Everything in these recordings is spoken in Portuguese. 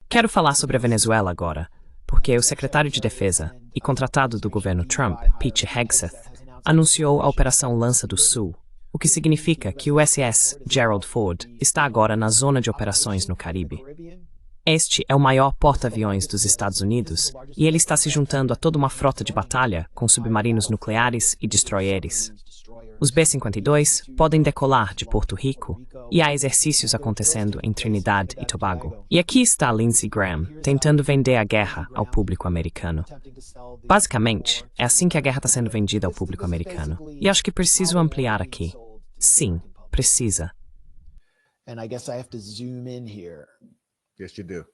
Quero falar sobre a Venezuela agora, porque o secretário de Defesa e contratado do governo Trump, Pete Hegseth, anunciou a Operação Lança do Sul, o que significa que o USS Gerald Ford está agora na zona de operações no Caribe. Este é o maior porta-aviões dos Estados Unidos e ele está se juntando a toda uma frota de batalha com submarinos nucleares e destroyers. Os B-52 podem decolar de Porto Rico e há exercícios acontecendo em Trinidad e Tobago. E aqui está Lindsey Graham tentando vender a guerra ao público americano. Basicamente, é assim que a guerra está sendo vendida ao público americano. E acho que preciso ampliar aqui. Sim, precisa. Yes, you do.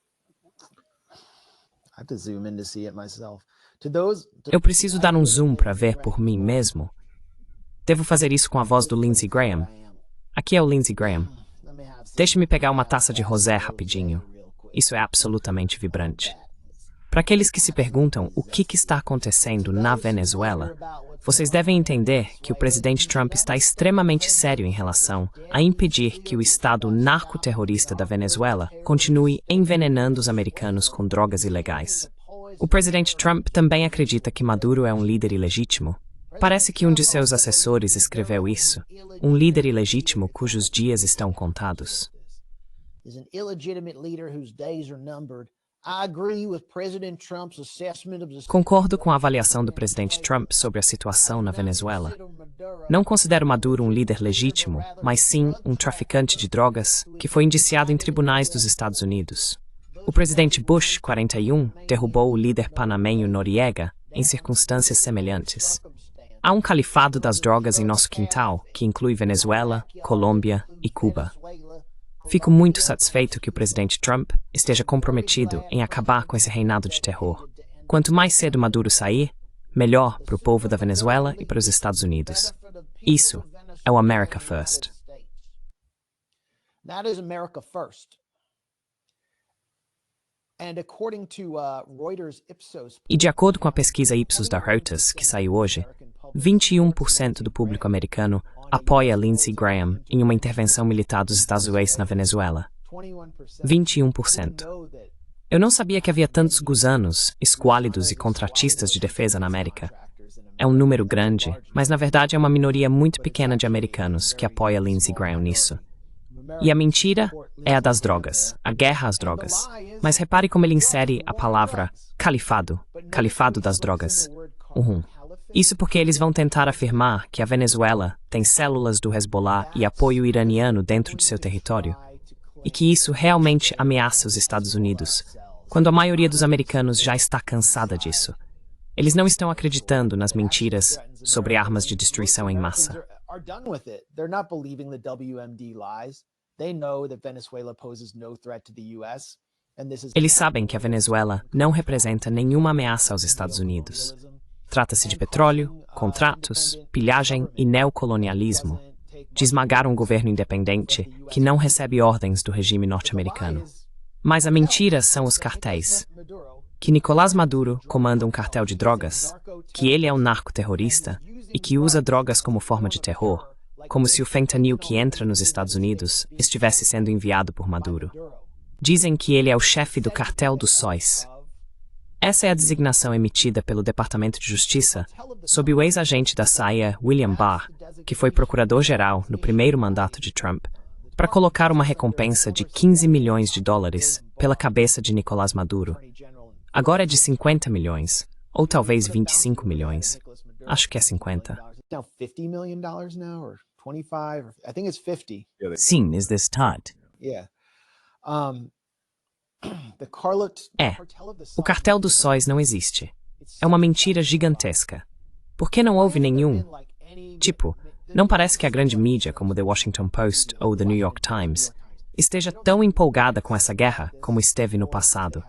Eu preciso dar um zoom para ver por mim mesmo. Devo fazer isso com a voz do Lindsey Graham. Aqui é o Lindsey Graham. Deixe-me pegar uma taça de rosé rapidinho. Isso é absolutamente vibrante. Para aqueles que se perguntam o que está acontecendo na Venezuela, vocês devem entender que o presidente Trump está extremamente sério em relação a impedir que o Estado narcoterrorista da Venezuela continue envenenando os americanos com drogas ilegais. O presidente Trump também acredita que Maduro é um líder ilegítimo. Parece que um de seus assessores escreveu isso. Um líder ilegítimo cujos dias estão contados. Concordo com a avaliação do presidente Trump sobre a situação na Venezuela. Não considero Maduro um líder legítimo, mas sim um traficante de drogas que foi indiciado em tribunais dos Estados Unidos. O presidente Bush, 41, derrubou o líder panamenho Noriega em circunstâncias semelhantes. Há um califado das drogas em nosso quintal, que inclui Venezuela, Colômbia e Cuba. Fico muito satisfeito que o presidente Trump esteja comprometido em acabar com esse reinado de terror. Quanto mais cedo Maduro sair, melhor para o povo da Venezuela e para os Estados Unidos. Isso é o America First. E de acordo com a pesquisa Ipsos da Reuters, que saiu hoje, 21% do público americano apoia Lindsey Graham em uma intervenção militar dos Estados Unidos na Venezuela. 21%. Eu não sabia que havia tantos gusanos, esquálidos e contratistas de defesa na América. É um número grande, mas na verdade é uma minoria muito pequena de americanos que apoia Lindsey Graham nisso. E a mentira é a das drogas, a guerra às drogas. Mas repare como ele insere a palavra califado, califado das drogas. Isso porque eles vão tentar afirmar que a Venezuela tem células do Hezbollah e apoio iraniano dentro de seu território, e que isso realmente ameaça os Estados Unidos, quando a maioria dos americanos já está cansada disso. Eles não estão acreditando nas mentiras sobre armas de destruição em massa. Eles sabem que a Venezuela não representa nenhuma ameaça aos Estados Unidos. Trata-se de petróleo, contratos, pilhagem e neocolonialismo, de esmagar um governo independente que não recebe ordens do regime norte-americano. Mas a mentira são os cartéis. Que Nicolás Maduro comanda um cartel de drogas, que ele é um narcoterrorista e que usa drogas como forma de terror, como se o fentanil que entra nos Estados Unidos estivesse sendo enviado por Maduro. Dizem que ele é o chefe do cartel dos sóis. Essa é a designação emitida pelo Departamento de Justiça sob o ex-agente da CIA, William Barr, que foi procurador-geral no primeiro mandato de Trump, para colocar uma recompensa de 15 milhões de dólares pela cabeça de Nicolás Maduro. Agora é de 50 milhões, ou talvez 25 milhões. Acho que é 50. Sim, is this Todd? O cartel dos sóis não existe. É uma mentira gigantesca. Por que não houve nenhum? Tipo, não parece que a grande mídia, como The Washington Post ou The New York Times, esteja tão empolgada com essa guerra como esteve no passado.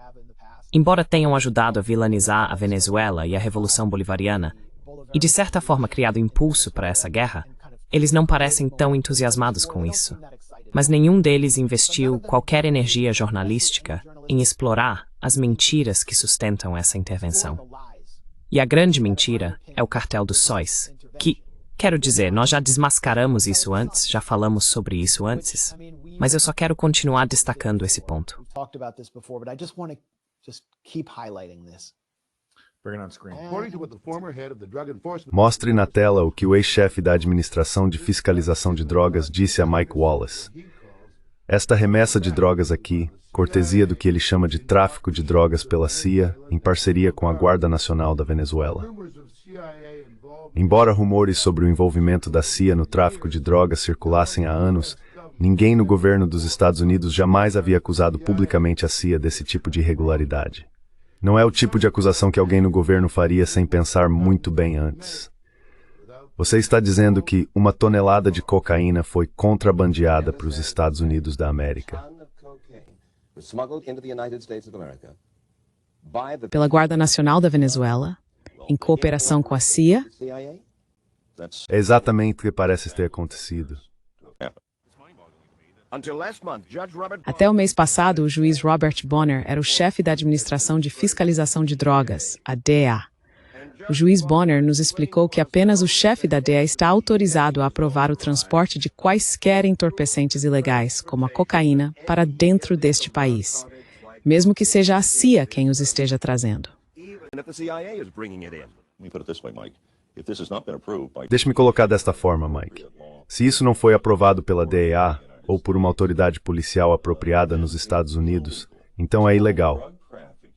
Embora tenham ajudado a vilanizar a Venezuela e a Revolução Bolivariana, e de certa forma criado impulso para essa guerra, eles não parecem tão entusiasmados com isso. Mas nenhum deles investiu qualquer energia jornalística em explorar as mentiras que sustentam essa intervenção. E a grande mentira é o cartel dos sóis, que, Quero dizer, nós já desmascaramos isso antes, já falamos sobre isso antes, mas eu só quero continuar destacando esse ponto. Bring it on screen. Mostre na tela o que o ex-chefe da Administração de Fiscalização de Drogas disse a Mike Wallace. Esta remessa de drogas aqui, cortesia do que ele chama de tráfico de drogas pela CIA, em parceria com a Guarda Nacional da Venezuela. Embora rumores sobre o envolvimento da CIA no tráfico de drogas circulassem há anos, ninguém no governo dos Estados Unidos jamais havia acusado publicamente a CIA desse tipo de irregularidade. Não é o tipo de acusação que alguém no governo faria sem pensar muito bem antes. Você está dizendo que 1 tonelada de cocaína foi contrabandeada para os Estados Unidos da América. Pela Guarda Nacional da Venezuela, em cooperação com a CIA. É exatamente o que parece ter acontecido. Até o mês passado, o juiz Robert Bonner era o chefe da Administração de Fiscalização de Drogas, a DEA. O juiz Bonner nos explicou que apenas o chefe da DEA está autorizado a aprovar o transporte de quaisquer entorpecentes ilegais, como a cocaína, para dentro deste país, mesmo que seja a CIA quem os esteja trazendo. Deixe-me colocar desta forma, Mike. Se isso não foi aprovado pela DEA ou por uma autoridade policial apropriada nos Estados Unidos, então é ilegal.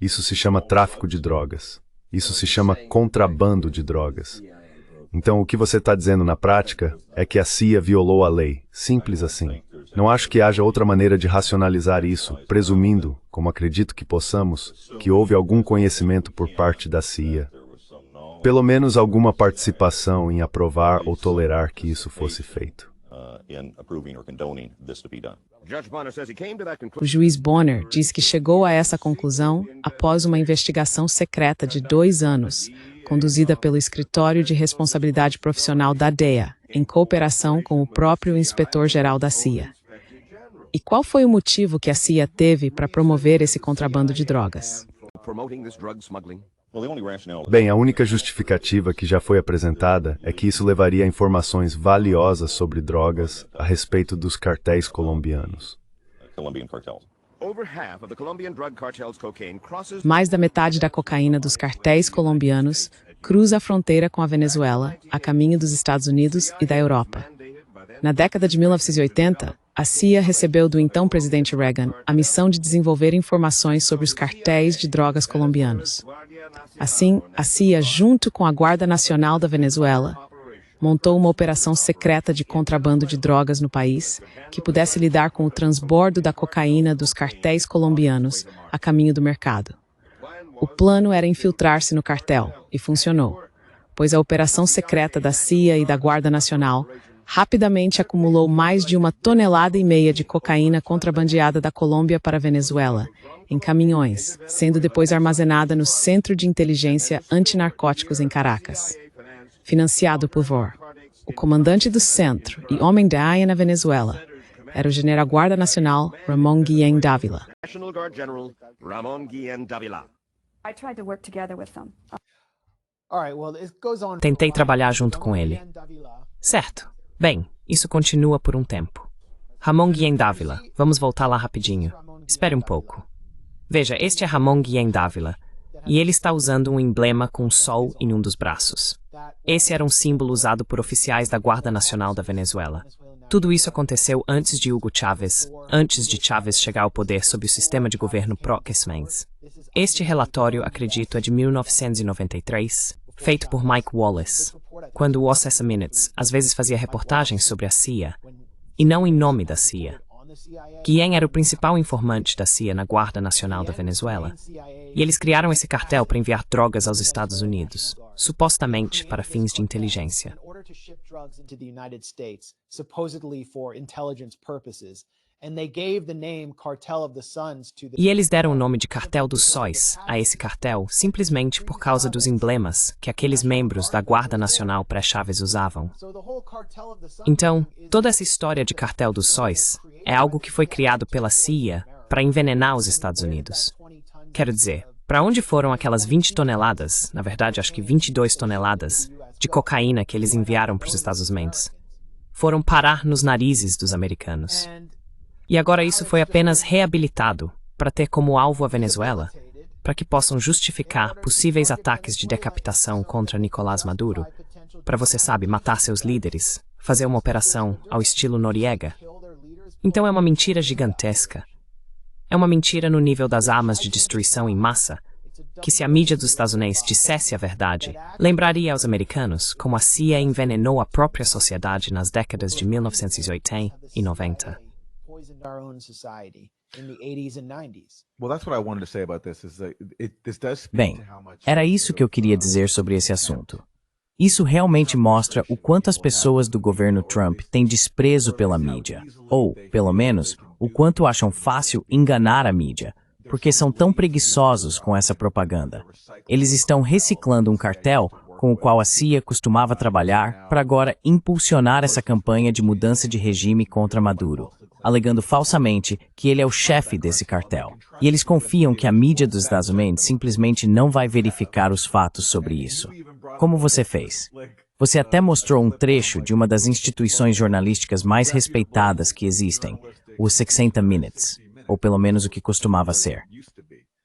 Isso se chama tráfico de drogas. Isso se chama contrabando de drogas. Então, o que você está dizendo na prática é que a CIA violou a lei. Simples assim. Não acho que haja outra maneira de racionalizar isso, presumindo, como acredito que possamos, que houve algum conhecimento por parte da CIA. Pelo menos alguma participação em aprovar ou tolerar que isso fosse feito. O juiz Bonner diz que chegou a essa conclusão após uma investigação secreta de 2 anos, conduzida pelo Escritório de Responsabilidade Profissional da DEA, em cooperação com o próprio inspetor-geral da CIA. E qual foi o motivo que a CIA teve para promover esse contrabando de drogas? Bem, a única justificativa que já foi apresentada é que isso levaria a informações valiosas sobre drogas a respeito dos cartéis colombianos. Mais da metade da cocaína dos cartéis colombianos cruza a fronteira com a Venezuela, a caminho dos Estados Unidos e da Europa. Na década de 1980, a CIA recebeu do então presidente Reagan a missão de desenvolver informações sobre os cartéis de drogas colombianos. Assim, a CIA, junto com a Guarda Nacional da Venezuela, montou uma operação secreta de contrabando de drogas no país que pudesse lidar com o transbordo da cocaína dos cartéis colombianos a caminho do mercado. O plano era infiltrar-se no cartel, e funcionou, pois a operação secreta da CIA e da Guarda Nacional rapidamente acumulou mais de 1,5 toneladas de cocaína contrabandeada da Colômbia para a Venezuela, em caminhões, sendo depois armazenada no Centro de Inteligência Antinarcóticos em Caracas. Financiado por VOR, o comandante do centro e homem da AIA na Venezuela era o general Guarda Nacional Ramón Guillén Dávila. Tentei trabalhar junto com ele. Certo. Bem, isso continua por um tempo. Ramón Guillén Dávila. Vamos voltar lá rapidinho. Espere um pouco. Veja, este é Ramón Guillén Dávila, e ele está usando um emblema com um sol em um dos braços. Esse era um símbolo usado por oficiais da Guarda Nacional da Venezuela. Tudo isso aconteceu antes de Hugo Chávez, antes de Chávez chegar ao poder sob o sistema de governo Pro-Kesmens. Este relatório, acredito, é de 1993, feito por Mike Wallace, quando o Ocesa Minutes às vezes fazia reportagens sobre a CIA, e não em nome da CIA. Guillén era o principal informante da CIA na Guarda Nacional da Venezuela, e eles criaram esse cartel para enviar drogas aos Estados Unidos, supostamente para fins de inteligência. E eles deram o nome de Cartel dos Sóis a esse cartel simplesmente por causa dos emblemas que aqueles membros da Guarda Nacional pré-Chávez usavam. Então, toda essa história de Cartel dos Sóis é algo que foi criado pela CIA para envenenar os Estados Unidos. Quero dizer, para onde foram aquelas 20 toneladas, na verdade acho que 22 toneladas, de cocaína que eles enviaram para os Estados Unidos foram parar nos narizes dos americanos. E agora isso foi apenas reabilitado para ter como alvo a Venezuela, para que possam justificar possíveis ataques de decapitação contra Nicolás Maduro, para, você sabe, matar seus líderes, fazer uma operação ao estilo Noriega. Então é uma mentira gigantesca. É uma mentira no nível das armas de destruição em massa, que se a mídia dos Estados Unidos dissesse a verdade, lembraria aos americanos como a CIA envenenou a própria sociedade nas décadas de 1980 e 90. Bem, era isso que eu queria dizer sobre esse assunto. Isso realmente mostra o quanto as pessoas do governo Trump têm desprezo pela mídia, ou, pelo menos, o quanto acham fácil enganar a mídia, porque são tão preguiçosos com essa propaganda. Eles estão reciclando um cartel com o qual a CIA costumava trabalhar para agora impulsionar essa campanha de mudança de regime contra Maduro, alegando falsamente que ele é o chefe desse cartel. E eles confiam que a mídia dos Estados Unidos simplesmente não vai verificar os fatos sobre isso. Como você fez? Você até mostrou um trecho de uma das instituições jornalísticas mais respeitadas que existem, o 60 Minutes, ou pelo menos o que costumava ser.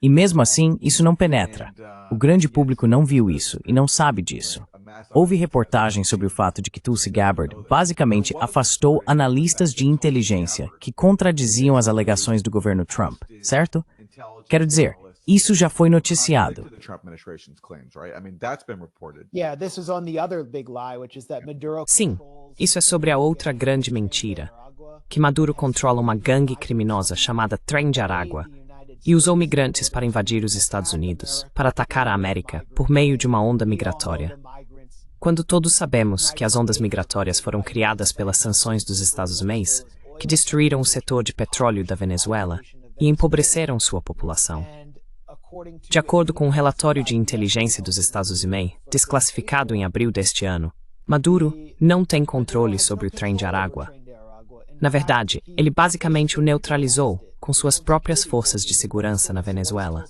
E mesmo assim, isso não penetra. O grande público não viu isso e não sabe disso. Houve reportagens sobre o fato de que Tulsi Gabbard basicamente afastou analistas de inteligência que contradiziam as alegações do governo Trump, certo? Quero dizer, isso já foi noticiado. Sim, isso é sobre a outra grande mentira, que Maduro controla uma gangue criminosa chamada Trem de Aragua e usou migrantes para invadir os Estados Unidos, para atacar a América por meio de uma onda migratória. Quando todos sabemos que as ondas migratórias foram criadas pelas sanções dos Estados Unidos, que destruíram o setor de petróleo da Venezuela e empobreceram sua população. De acordo com um relatório de inteligência dos Estados Unidos, desclassificado em abril deste ano, Maduro não tem controle sobre o Trem de Aragua. Na verdade, ele basicamente o neutralizou com suas próprias forças de segurança na Venezuela.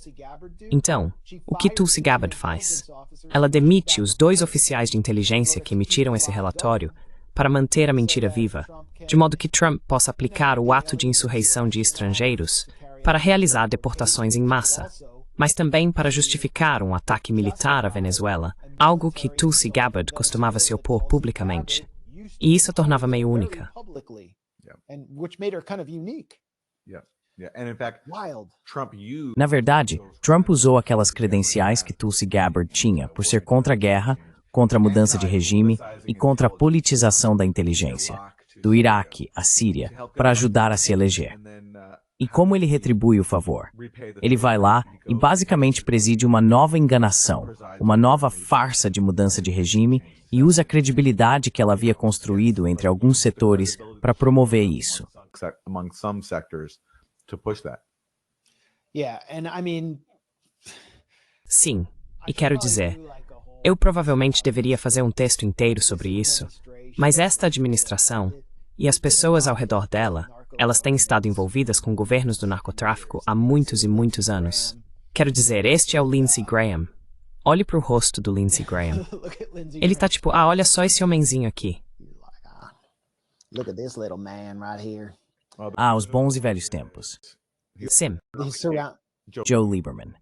Então, o que Tulsi Gabbard faz? Ela demite os 2 oficiais de inteligência que emitiram esse relatório para manter a mentira viva, de modo que Trump possa aplicar o ato de insurreição de estrangeiros para realizar deportações em massa, mas também para justificar um ataque militar à Venezuela, algo que Tulsi Gabbard costumava se opor publicamente. E isso a tornava meio única. Na verdade, Trump usou aquelas credenciais que Tulsi Gabbard tinha por ser contra a guerra, contra a mudança de regime e contra a politização da inteligência, do Iraque à Síria, para ajudar a se eleger. E como ele retribui o favor? Ele vai lá e basicamente preside uma nova enganação, uma nova farsa de mudança de regime e usa a credibilidade que ela havia construído entre alguns setores para promover isso. Sim, e quero dizer, eu provavelmente deveria fazer um texto inteiro sobre isso, mas esta administração e as pessoas ao redor dela, elas têm estado envolvidas com governos do narcotráfico há muitos e muitos anos. Quero dizer, este é o Lindsey Graham. Olhe para o rosto do Lindsey Graham. Ele tá tipo, olha só esse homenzinho aqui. Os bons e velhos tempos. Sim. Joe Lieberman.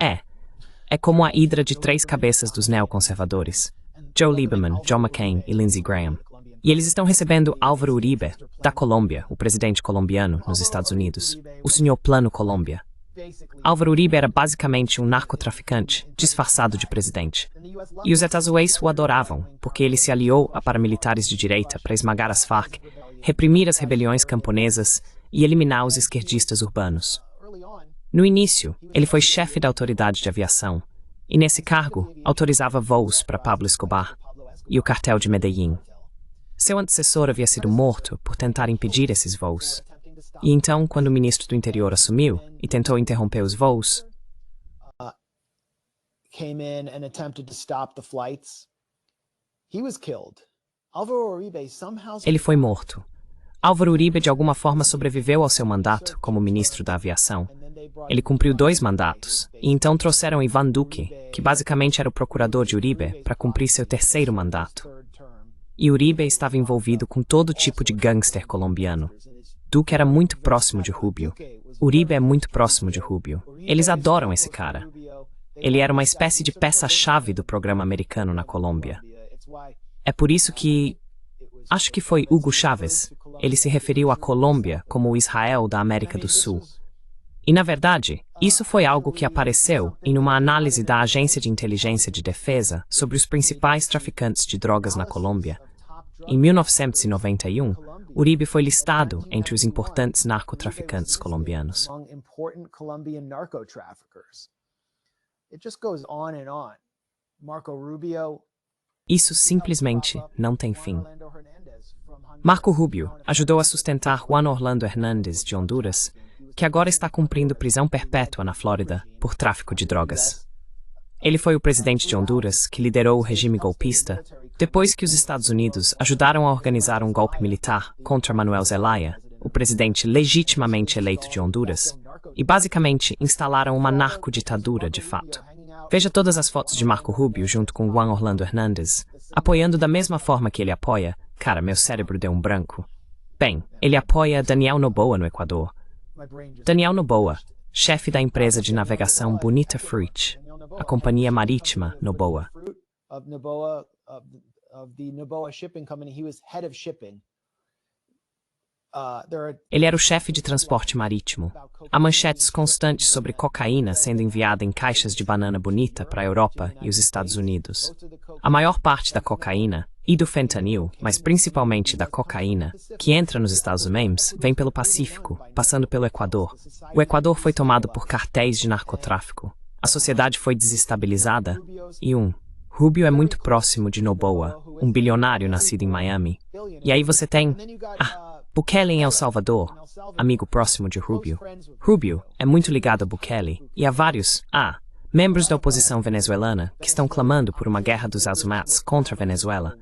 É como a hidra de 3 cabeças dos neoconservadores. Joe Lieberman, John McCain e Lindsey Graham. E eles estão recebendo Álvaro Uribe, da Colômbia, o presidente colombiano nos Estados Unidos, o senhor Plano Colômbia. Álvaro Uribe era basicamente um narcotraficante, disfarçado de presidente. E os Estados Unidos o adoravam, porque ele se aliou a paramilitares de direita para esmagar as Farc, reprimir as rebeliões camponesas e eliminar os esquerdistas urbanos. No início, ele foi chefe da autoridade de aviação, e nesse cargo autorizava voos para Pablo Escobar e o cartel de Medellín. Seu antecessor havia sido morto por tentar impedir esses voos. E então, quando o ministro do Interior assumiu e tentou interromper os voos, ele foi morto. Álvaro Uribe de alguma forma sobreviveu ao seu mandato como ministro da aviação, Ele cumpriu 2 mandatos, e então trouxeram Ivan Duque, que basicamente era o procurador de Uribe, para cumprir seu 3º mandato. E Uribe estava envolvido com todo tipo de gangster colombiano. Duque era muito próximo de Rubio. Uribe é muito próximo de Rubio. Eles adoram esse cara. Ele era uma espécie de peça-chave do programa americano na Colômbia. É por isso que... acho que foi Hugo Chávez. Ele se referiu à Colômbia como o Israel da América do Sul. E, na verdade, isso foi algo que apareceu em uma análise da Agência de Inteligência de Defesa sobre os principais traficantes de drogas na Colômbia. Em 1991, Uribe foi listado entre os importantes narcotraficantes colombianos. Isso simplesmente não tem fim. Marco Rubio ajudou a sustentar Juan Orlando Hernández, de Honduras, que agora está cumprindo prisão perpétua na Flórida por tráfico de drogas. Ele foi o presidente de Honduras que liderou o regime golpista depois que os Estados Unidos ajudaram a organizar um golpe militar contra Manuel Zelaya, o presidente legitimamente eleito de Honduras, e basicamente instalaram uma narcoditadura de fato. Veja todas as fotos de Marco Rubio junto com Juan Orlando Hernández, apoiando da mesma forma que ele apoia... Cara, meu cérebro deu um branco. Bem, ele apoia Daniel Noboa no Equador. Daniel Noboa, chefe da empresa de navegação Bonita Fruit, a companhia marítima Noboa. Ele era o chefe de transporte marítimo. Há manchetes constantes sobre cocaína sendo enviada em caixas de banana bonita para a Europa e os Estados Unidos. A maior parte da cocaína, e do fentanil, mas principalmente da cocaína, que entra nos Estados Unidos, vem pelo Pacífico, passando pelo Equador. O Equador foi tomado por cartéis de narcotráfico. A sociedade foi desestabilizada e Rubio é muito próximo de Noboa, um bilionário nascido em Miami. E aí você tem... Bukele em El Salvador, amigo próximo de Rubio. Rubio é muito ligado a Bukele, e há vários, membros da oposição venezuelana que estão clamando por uma guerra dos Azumats contra a Venezuela.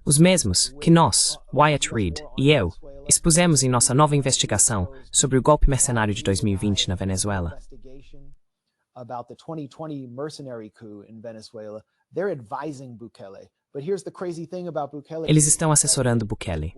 Os mesmos que nós, Wyatt Reed e eu, expusemos em nossa nova investigação sobre o golpe mercenário de 2020 na Venezuela. Eles estão assessorando Bukele.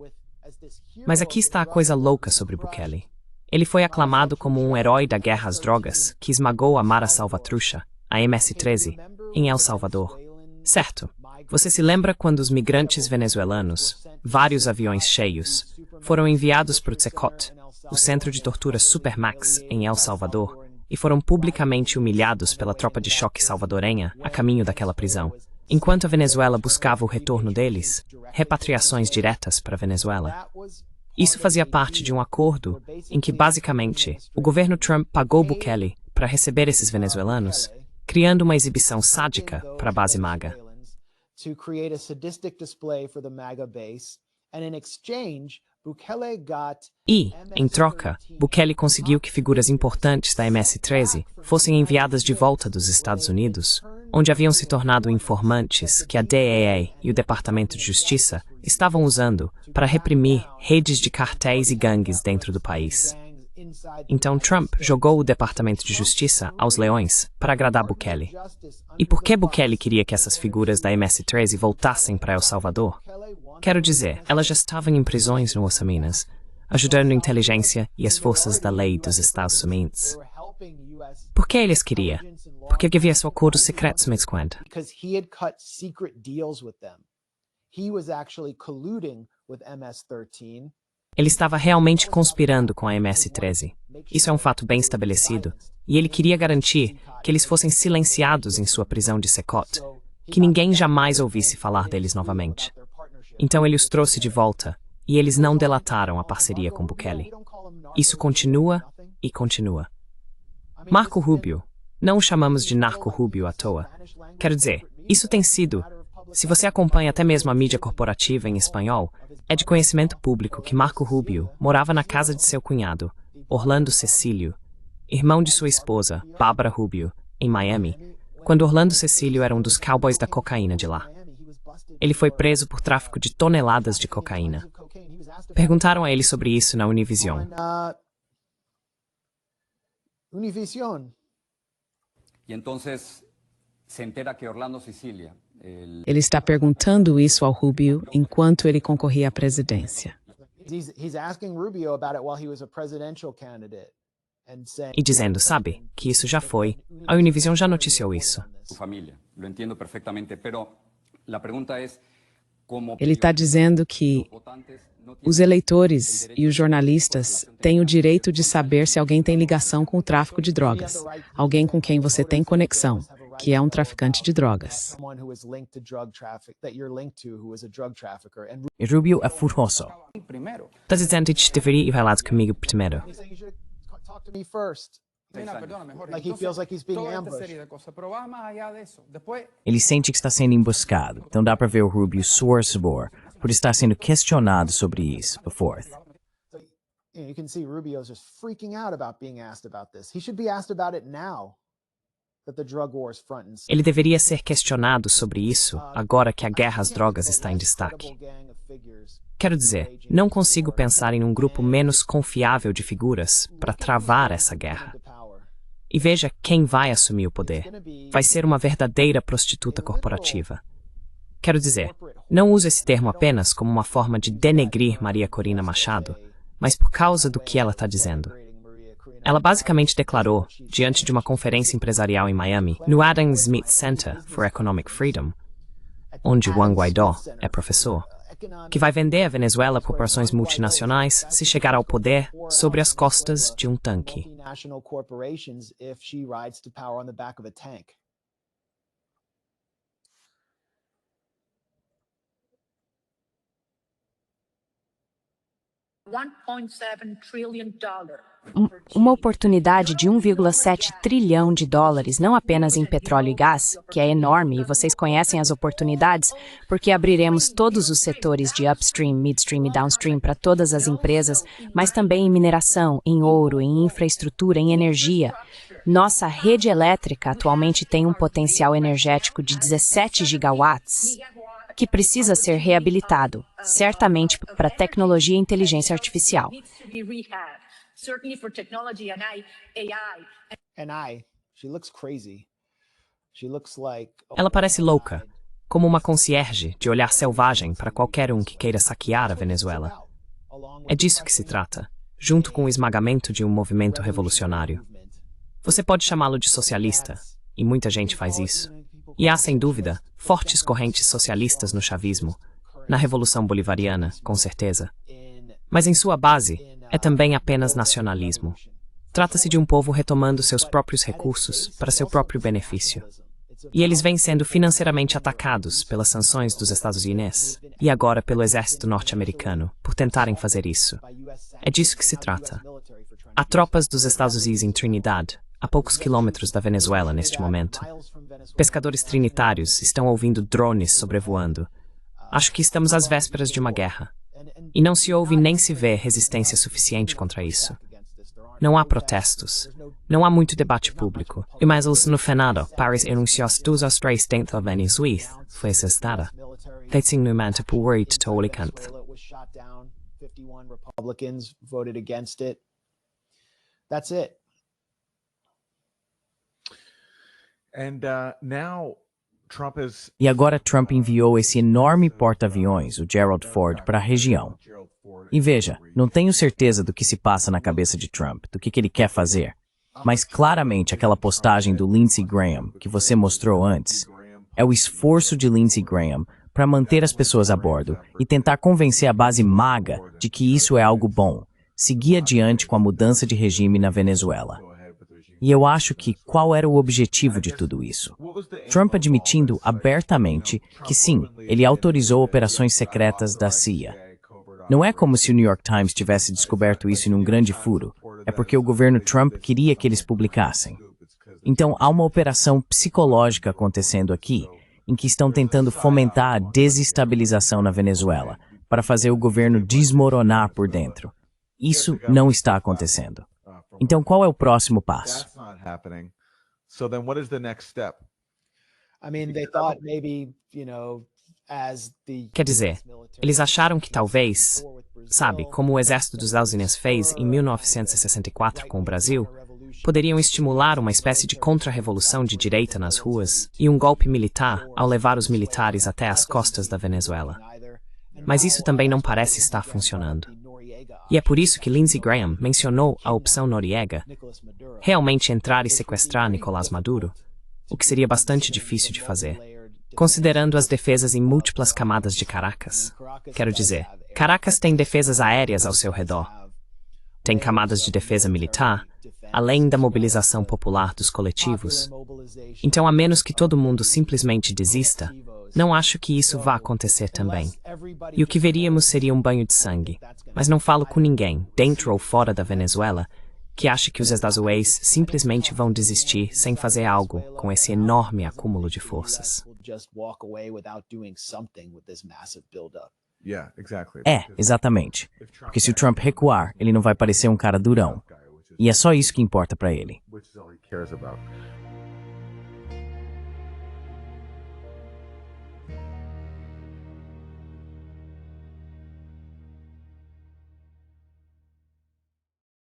Mas aqui está a coisa louca sobre Bukele. Ele foi aclamado como um herói da guerra às drogas que esmagou a Mara Salvatrucha, a MS-13, em El Salvador. Certo, você se lembra quando os migrantes venezuelanos, vários aviões cheios, foram enviados para o Tecot, o centro de tortura Supermax em El Salvador, e foram publicamente humilhados pela tropa de choque salvadorenha a caminho daquela prisão. Enquanto a Venezuela buscava o retorno deles, repatriações diretas para a Venezuela. Isso fazia parte de um acordo em que, basicamente, o governo Trump pagou Bukele para receber esses venezuelanos, criando uma exibição sádica para a base MAGA. E, em troca, Bukele conseguiu que figuras importantes da MS-13 fossem enviadas de volta dos Estados Unidos, onde haviam se tornado informantes que a DEA e o Departamento de Justiça estavam usando para reprimir redes de cartéis e gangues dentro do país. Então Trump jogou o Departamento de Justiça aos leões para agradar Bukele. E por que Bukele queria que essas figuras da MS-13 voltassem para El Salvador? Quero dizer, elas já estavam em prisões no Osaminas, ajudando a inteligência e as forças da lei dos Estados Unidos. Por que eles queriam? Porque havia seu acordo secreto com eles. Ele estava realmente conspirando com a MS-13. Isso é um fato bem estabelecido, e ele queria garantir que eles fossem silenciados em sua prisão de Secot, que ninguém jamais ouvisse falar deles novamente. Então ele os trouxe de volta, e eles não delataram a parceria com Bukele. Isso continua e continua. Marco Rubio. Não o chamamos de Narco Rubio à toa. Quero dizer, isso tem sido... Se você acompanha até mesmo a mídia corporativa em espanhol, é de conhecimento público que Marco Rubio morava na casa de seu cunhado, Orlando Cecílio, irmão de sua esposa, Bárbara Rubio, em Miami, quando Orlando Cecílio era um dos cowboys da cocaína de lá. Ele foi preso por tráfico de toneladas de cocaína. Perguntaram a ele sobre isso na Univision. Univision. Y entonces se entera que Orlando Sicilia, Ele está perguntando isso ao Rubio enquanto ele concorria à presidência. He's asking Rubio about it while he was a presidential candidate. E dizendo, sabe, que isso já foi. A Univision já noticiou isso. su familia. Lo entiendo perfectamente, pero la pregunta es cómo Ele está dizendo que los votantes no os eleitores e os jornalistas têm o direito de saber se alguém tem ligação com o tráfico de drogas, alguém com quem você tem conexão, que é um traficante de drogas. Someone who is linked to drug traffic that you're linked to who is a drug trafficker. And E Rubio é furioso. primero. Está dizendo que deveria ir falado comigo primeiro. he's saying you should talk to me first. Perdóname, Jorge. Like he feels like he's being toda esta ambushed. serie de cosas, pero va más allá de eso. Después, Ele sente que está sendo emboscado, então dá para ver o Rubio suor sabor por estar sendo questionado sobre isso, forth. So, you can see Rubio's just freaking out about being asked about this. He should be asked about it now that the drug war is front and center. Ele deveria ser questionado sobre isso agora que a guerra às drogas está em destaque. Quero dizer, não consigo pensar em um grupo menos confiável de figuras para travar essa guerra. E veja quem vai assumir o poder. Vai ser uma verdadeira prostituta corporativa. Quero dizer, não uso esse termo apenas como uma forma de denegrir Maria Corina Machado, mas por causa do que ela está dizendo. Ela basicamente declarou, diante de uma conferência empresarial em Miami, no Adam Smith Center for Economic Freedom, onde Juan Guaidó é professor, que vai vender a Venezuela a corporações multinacionais se chegar ao poder sobre as costas de um tanque. Multinational corporations if she rides to power on the back of a tank. $1.7 trillion. Uma oportunidade de 1,7 trilhão de dólares, não apenas em petróleo e gás, que é enorme, e vocês conhecem as oportunidades, porque abriremos todos os setores de upstream, midstream e downstream para todas as empresas, mas também em mineração, em ouro, em infraestrutura, em energia. Nossa rede elétrica atualmente tem um potencial energético de 17 gigawatts, que precisa ser reabilitado, certamente para tecnologia e inteligência artificial. Certainly for technology and AI. And she looks crazy. She looks like Ela parece louca, como uma concierge de olhar selvagem para qualquer um que queira saquear a Venezuela. É disso que se trata, junto com o esmagamento de um movimento revolucionário. Você pode chamá-lo de socialista, e muita gente faz isso. E há, sem dúvida, fortes correntes socialistas no chavismo, na Revolução Bolivariana, com certeza. Mas em sua base, é também apenas nacionalismo. Trata-se de um povo retomando seus próprios recursos para seu próprio benefício. E eles vêm sendo financeiramente atacados pelas sanções dos Estados Unidos e agora pelo exército norte-americano por tentarem fazer isso. É disso que se trata. Há tropas dos Estados Unidos em Trinidad, a poucos quilômetros da Venezuela neste momento. Pescadores trinitários estão ouvindo drones sobrevoando. Acho que estamos às vésperas de uma guerra. E não se ouve nem se vê resistência suficiente contra isso. Não há protestos. Não há muito debate público. E mais no Senado, para anunciar dos os três dentro da Venezuela, foi cessada. Tem no manto por worried to Alicante. Republicans voted against it. That's it. And now Trump is E agora Trump enviou esse enorme porta-aviões, o Gerald Ford, para a região. E veja, não tenho certeza do que se passa na cabeça de Trump, do que ele quer fazer. Mas claramente aquela postagem do Lindsey Graham, que você mostrou antes, é o esforço de Lindsey Graham para manter as pessoas a bordo e tentar convencer a base MAGA de que isso é algo bom, seguir adiante com a mudança de regime na Venezuela. E eu acho que qual era o objetivo de tudo isso? Trump admitindo abertamente que sim, ele autorizou operações secretas da CIA. Não é como se o New York Times tivesse descoberto isso em um grande furo, é porque o governo Trump queria que eles publicassem. Então há uma operação psicológica acontecendo aqui, em que estão tentando fomentar a desestabilização na Venezuela, para fazer o governo desmoronar por dentro. Isso não está acontecendo. Então, qual é o próximo passo? that's not happening. So then what is the next step? I mean, they thought maybe, as the Quer dizer, eles acharam que talvez, sabe, como o exército dos Estados Unidos fez em 1964 com o Brasil, poderiam estimular uma espécie de contra-revolução de direita nas ruas e um golpe militar ao levar os militares até as costas da Venezuela. Mas isso também não parece estar funcionando. E é por isso que Lindsey Graham mencionou a opção Noriega, realmente entrar e sequestrar Nicolás Maduro, o que seria bastante difícil de fazer, considerando as defesas em múltiplas camadas de Caracas. Quero dizer, Caracas tem defesas aéreas ao seu redor. Tem camadas de defesa militar, além da mobilização popular dos coletivos. Então, a menos que todo mundo simplesmente desista, não acho que isso vá acontecer também. E o que veríamos seria um banho de sangue. Mas não falo com ninguém, dentro ou fora da Venezuela, que acha que os estadounidenses simplesmente vão desistir sem fazer algo com esse enorme acúmulo de forças. Exatamente. Porque se o Trump recuar, ele não vai parecer um cara durão. E é só isso que importa para ele.